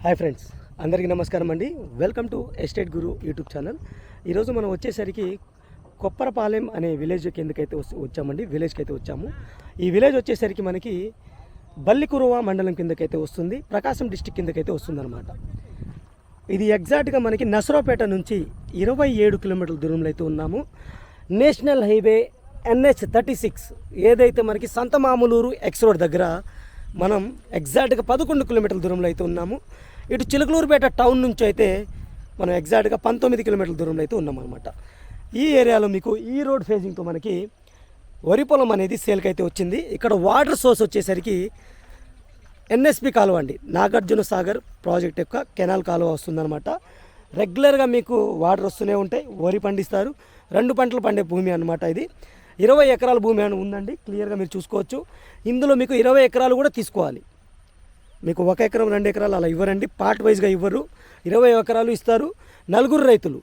Hi friends, అందరికీ నమస్కారం అండి. Welcome to estate Guru YouTube channel. ఈరోజు మనం వచ్చేసరికి కొప్పరపాలెం అనే విలేజ్ కిందకైతే వచ్చామండి. విలేజ్కి అయితే వచ్చాము. ఈ విలేజ్ వచ్చేసరికి మనకి బల్లికురువ మండలం కిందకైతే వస్తుంది, ప్రకాశం డిస్టిక్ కిందకైతే వస్తుందన్నమాట. ఇది ఎగ్జాక్ట్గా మనకి నసరావుపేట నుంచి 27 కిలోమీటర్ల దూరంలో అయితే ఉన్నాము. నేషనల్ హైవే NH36 ఏదైతే మనకి సంతమాములూరు ఎక్స్ రోడ్ దగ్గర మనం ఎగ్జాక్ట్గా 11 కిలోమీటర్ల దూరంలో అయితే ఉన్నాము. ఇటు చిలుకలూరుపేట టౌన్ నుంచి అయితే మనం ఎగ్జాక్ట్గా 19 కిలోమీటర్ల దూరంలో అయితే ఉన్నామన్నమాట. ఈ ఏరియాలో మీకు ఈ రోడ్ ఫేజింగ్తో మనకి వరి పొలం అనేది సేల్కి అయితే వచ్చింది. ఇక్కడ వాటర్ సోర్స్ వచ్చేసరికి NSP కాలువ అండి, నాగార్జున సాగర్ ప్రాజెక్ట్ యొక్క కెనాల్ కాలువ వస్తుందన్నమాట. రెగ్యులర్గా మీకు వాటర్ వస్తూనే ఉంటాయి. వరి పండిస్తారు, 2 పంటలు పండే భూమి అన్నమాట. ఇది 20 ఎకరాల భూమి అని ఉందండి, క్లియర్గా మీరు చూసుకోవచ్చు. ఇందులో మీకు 20 ఎకరాలు కూడా తీసుకోవాలి. మీకు 1 ఎకరం 2 ఎకరాలు అలా ఇవ్వరండి, పార్ట్ వైజ్గా ఇవ్వరు. 20 ఎకరాలు ఇస్తారు. 4 రైతులు,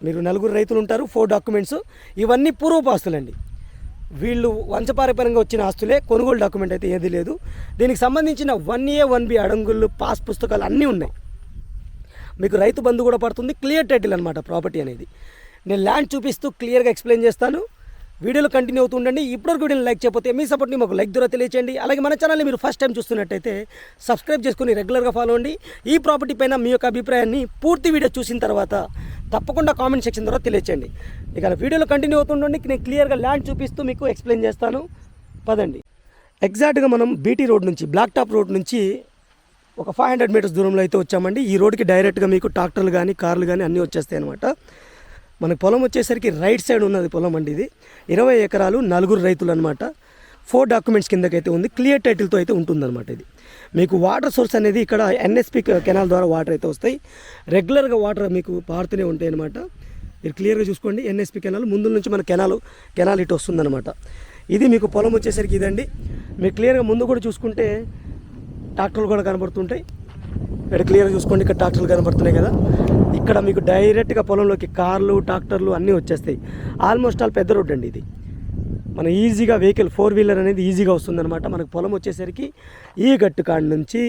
మీరు 4 రైతులు ఉంటారు. 4 డాక్యుమెంట్స్, ఇవన్నీ పూర్వపు ఆస్తులండి. వీళ్ళు వంశపారంపర్యంగా వచ్చిన ఆస్తులే, కొనుగోలు డాక్యుమెంట్ అయితే ఏది లేదు. దీనికి సంబంధించిన 1A 1B అడంగుళ్ళు, పాస్ పుస్తకాలు అన్నీ ఉన్నాయి. మీకు రైతు బంధు కూడా పడుతుంది. క్లియర్ టైటిల్ అనమాట ప్రాపర్టీ అనేది. నేను ల్యాండ్ చూపిస్తూ క్లియర్గా ఎక్స్ప్లెయిన్ చేస్తాను. వీడియోలో కంటిన్యూ అవుతుండండి. ఇప్పటివరకు వీడియోని లైక్ చేయకపోతే మీ సపోర్ట్ని మాకు లైక్ ద్వారా తెలియచేయండి. అలాగే మన ఛానల్ని మీరు ఫస్ట్ టైం చూస్తున్నట్టయితే సబ్స్క్రైబ్ చేసుకుని రెగ్యులర్గా ఫాలో అవ్వండి. ఈ ప్రాపర్టీ పైన మీ యొక్క అభిప్రాయాన్ని పూర్తి వీడియో చూసిన తర్వాత తప్పకుండా కామెంట్ సెక్షన్ ద్వారా తెలియచేయండి. ఇక వీడియోలో కంటిన్యూ అవుతుండండి. నేను క్లియర్గా ల్యాండ్ చూపిస్తూ మీకు ఎక్స్ప్లెయిన్ చేస్తాను. పదండి. ఎగ్జాక్ట్గా మనం బీటీ రోడ్ నుంచి, బ్లాక్ టాప్ రోడ్ నుంచి ఒక 500 మీటర్స్ దూరంలో అయితే వచ్చామండి. ఈ రోడ్కి డైరెక్ట్గా మీకు ట్రాక్టర్లు కానీ కార్లు కానీ అన్నీ వచ్చేస్తాయి అనమాట. మన పొలం వచ్చేసరికి రైట్ సైడ్ ఉన్నది పొలం అండి. ఇది 20 ఎకరాలు, 4 రైతులు అనమాట. 4 డాక్యుమెంట్స్ కిందకైతే ఉంది. క్లియర్ టైటిల్తో అయితే ఉంటుందన్నమాట. ఇది మీకు వాటర్ సోర్స్ అనేది ఇక్కడ NSP కెనాల్ ద్వారా వాటర్ అయితే వస్తాయి. రెగ్యులర్గా వాటర్ మీకు పారుతూనే ఉంటాయి అనమాట. మీరు క్లియర్గా చూసుకోండి. NSP కెనాల్ ముందు నుంచి మన కెనాల్ ఇటు వస్తుందన్నమాట. ఇది మీకు పొలం వచ్చేసరికి ఇదండి. మీరు క్లియర్గా ముందు కూడా చూసుకుంటే ట్రాక్టర్లు కూడా కనబడుతుంటాయి. ఇక్కడ క్లియర్గా చూసుకోండి, ఇక్కడ ట్రాక్టర్లు కనబడుతున్నాయి కదా. ఇక్కడ మీకు డైరెక్ట్గా పొలంలోకి కార్లు, ట్రాక్టర్లు అన్నీ వచ్చేస్తాయి. ఆల్మోస్ట్ ఆల్ పెద్ద రోడ్ అండి ఇది. మన ఈజీగా వెహికల్ 4 వీలర్ అనేది ఈజీగా వస్తుందన్నమాట. మనకు పొలం వచ్చేసరికి ఈ గట్టు కాడి నుంచి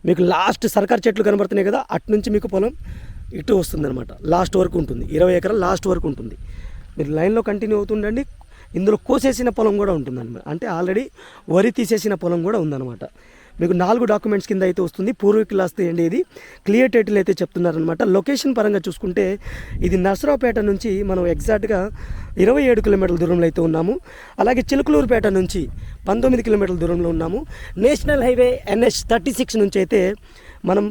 మీకు లాస్ట్ సర్కార్ చెట్లు కనబడుతున్నాయి కదా, అటు నుంచి మీకు పొలం ఇటు వస్తుందన్నమాట. లాస్ట్ వరకు ఉంటుంది, 20 ఎకరాలు లాస్ట్ వరకు ఉంటుంది. మీరు లైన్లో కంటిన్యూ అవుతుండండి. ఇందులో కోసేసిన పొలం కూడా ఉంటుందన్నమాట. అంటే ఆల్రెడీ వరి తీసేసిన పొలం కూడా ఉందన్నమాట. మీకు 4 డాక్యుమెంట్స్ కింద అయితే వస్తుంది. పూర్వీకుల ఆస్తి అండి ఇది. క్లియర్ టైటిల్ అయితే చెప్తున్నారనమాట. లొకేషన్ పరంగా చూసుకుంటే ఇది నసరావుపేట నుంచి మనం ఎగ్జాక్ట్గా 27 కిలోమీటర్ల దూరంలో అయితే ఉన్నాము. అలాగే చిలుకలూరుపేట నుంచి 19 కిలోమీటర్ల దూరంలో ఉన్నాము. నేషనల్ హైవే NH36 నుంచి అయితే మనం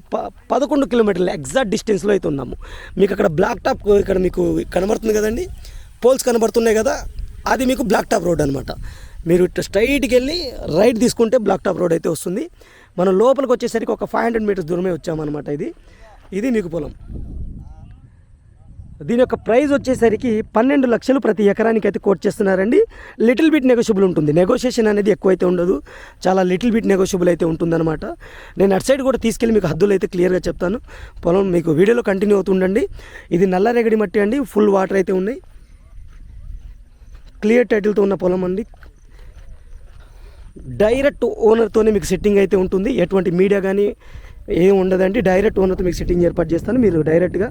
11 కిలోమీటర్ల ఎగ్జాక్ట్ డిస్టెన్స్లో అయితే ఉన్నాము. మీకు అక్కడ బ్లాక్ టాప్ ఇక్కడ మీకు కనబడుతుంది కదండి, పోల్స్ కనబడుతున్నాయి కదా, అది మీకు బ్లాక్ టాప్ రోడ్ అనమాట. మీరు ఇట్లా స్ట్రైట్కి వెళ్ళి రైట్ తీసుకుంటే బ్లాక్ టాప్ రోడ్ అయితే వస్తుంది. మనం లోపలికి వచ్చేసరికి ఒక 500 మీటర్స్ దూరమే వచ్చామన్నమాట. ఇది మీకు పొలం. దీని యొక్క ప్రైస్ వచ్చేసరికి 12 లక్షలు ప్రతి ఎకరానికి అయితే కోట్ చేస్తున్నారండి. లిటిల్ బిట్ నెగోషియబుల్ ఉంటుంది. నెగోషియేషన్ అనేది ఎక్కువైతే ఉండదు, చాలా లిటిల్ బిట్ నెగోషియబుల్ అయితే ఉంటుందన్నమాట. నేను అటు సైడ్ కూడా తీసుకెళ్ళి మీకు హద్దులు అయితే క్లియర్గా చెప్తాను. పొలం మీకు వీడియోలో కంటిన్యూ అవుతుండండి. ఇది నల్లరేగడి మట్టి అండి, ఫుల్ వాటర్ అయితే ఉన్నాయి. క్లియర్ టైటిల్తో ఉన్న పొలం అండి. డైరెక్ట్ ఓనర్తోనే మీకు సెట్టింగ్ అయితే ఉంటుంది. ఎటువంటి మీడియా కానీ ఏం ఉండదండి. డైరెక్ట్ ఓనర్తో మీకు సెట్టింగ్ ఏర్పాటు చేస్తాను. మీరు డైరెక్ట్గా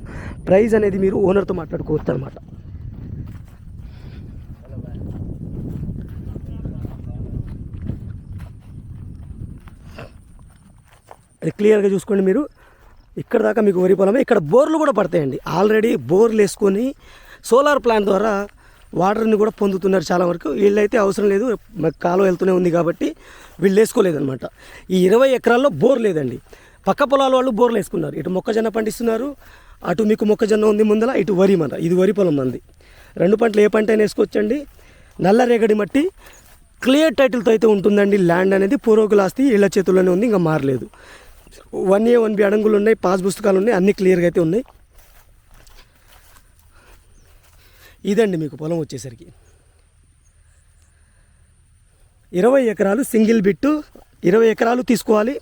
ప్రైస్ అనేది మీరు ఓనర్తో మాట్లాడుకోవచ్చు అనమాట. అది క్లియర్గా చూసుకోండి. మీరు ఇక్కడ దాకా మీకు వరి పొలమే. ఇక్కడ బోర్లు కూడా పడతాయండి. ఆల్రెడీ బోర్లు వేసుకొని సోలార్ ప్లాంట్ ద్వారా వాటర్ని కూడా పొందుతున్నారు చాలా వరకు. వీళ్ళైతే అవసరం లేదు, కాలువ వెళ్తూనే ఉంది కాబట్టి వీళ్ళు వేసుకోలేదన్నమాట. ఈ 20 ఎకరాల్లో బోర్ లేదండి. పక్క పొలాల వాళ్ళు బోర్లు వేసుకున్నారు. ఇటు మొక్కజొన్న పండిస్తున్నారు, అటు మీకు మొక్కజొన్న ఉంది ముందర, ఇటు వరి మన ఇది వరి పొలం మంది. 2 పంటలు ఏ పంట అయినా వేసుకోవచ్చండి. నల్లరేగడి మట్టి, క్లియర్ టైటిల్తో అయితే ఉంటుందండి. ల్యాండ్ అనేది పూర్వకుల ఆస్తి, ఇళ్ల చేతుల్లోనే ఉంది, ఇంకా మారలేదు. 1A 1B అడంగులు ఉన్నాయి, పాస్ పుస్తకాలు ఉన్నాయి, అన్నీ క్లియర్గా అయితే ఉన్నాయి. ఇదండి మీకు పొలం వచ్చేసరికి 20 ఎకరాలు సింగిల్ బిట్టు. 20 ఎకరాలు తీసుకోవాలి.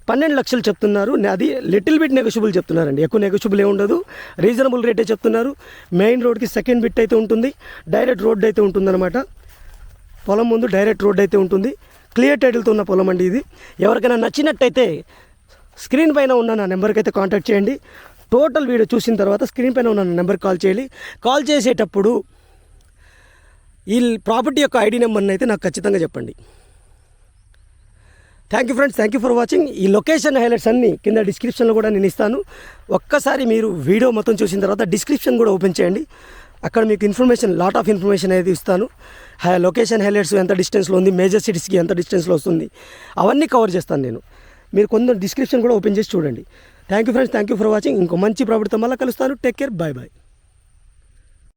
12 లక్షలు చెప్తున్నారు. అది లిటిల్ బిట్ నెగోషియబుల్ చెప్తున్నారండి. ఎక్కువ నెగోషియబుల్ ఏ ఉండదు, రీజనబుల్ రేటే చెప్తున్నారు. మెయిన్ రోడ్కి సెకండ్ బిట్ అయితే ఉంటుంది, డైరెక్ట్ రోడ్ అయితే ఉంటుందన్నమాట. పొలం ముందు డైరెక్ట్ రోడ్ అయితే ఉంటుంది. క్లియర్ టైటిల్తో ఉన్న పొలం అండి ఇది. ఎవరికైనా నచ్చినట్టయితే స్క్రీన్ పైన ఉన్న నా నెంబర్కి అయితే కాంటాక్ట్ చేయండి. టోటల్ వీడియో చూసిన తర్వాత స్క్రీన్ పైన ఉన్న నా నెంబర్కి కాల్ చేయాలి. కాల్ చేసేటప్పుడు ఈ ప్రాపర్టీ యొక్క ఐడి నెంబర్ని అయితే నాకు ఖచ్చితంగా చెప్పండి. Thank you friends, thank you for watching. ఈ లొకేషన్ హైలైట్స్ అన్నీ కింద డిస్క్రిప్షన్లో కూడా నేను ఇస్తాను. ఒక్కసారి మీరు వీడియో మొత్తం చూసిన తర్వాత డిస్క్రిప్షన్ కూడా ఓపెన్ చేయండి. అక్కడ మీకు ఇన్ఫర్మేషన్, లాట్ ఆఫ్ ఇన్ఫర్మేషన్ అనేది ఇస్తాను. లొకేషన్ హైలైట్స్ ఎంత డిస్టెన్స్లో ఉంది, మేజర్ సిటీస్కి ఎంత డిస్టెన్స్లో వస్తుంది, అవన్నీ కవర్ చేస్తాను నేను. మీరు కొంచెం డిస్క్రిప్షన్ కూడా ఓపెన్ చేసి చూడండి. Thank you friends, thank you for watching. ఇంకో మంచి ప్రాపర్టీతో మళ్ళీ కలుస్తాను. Take care, bye bye.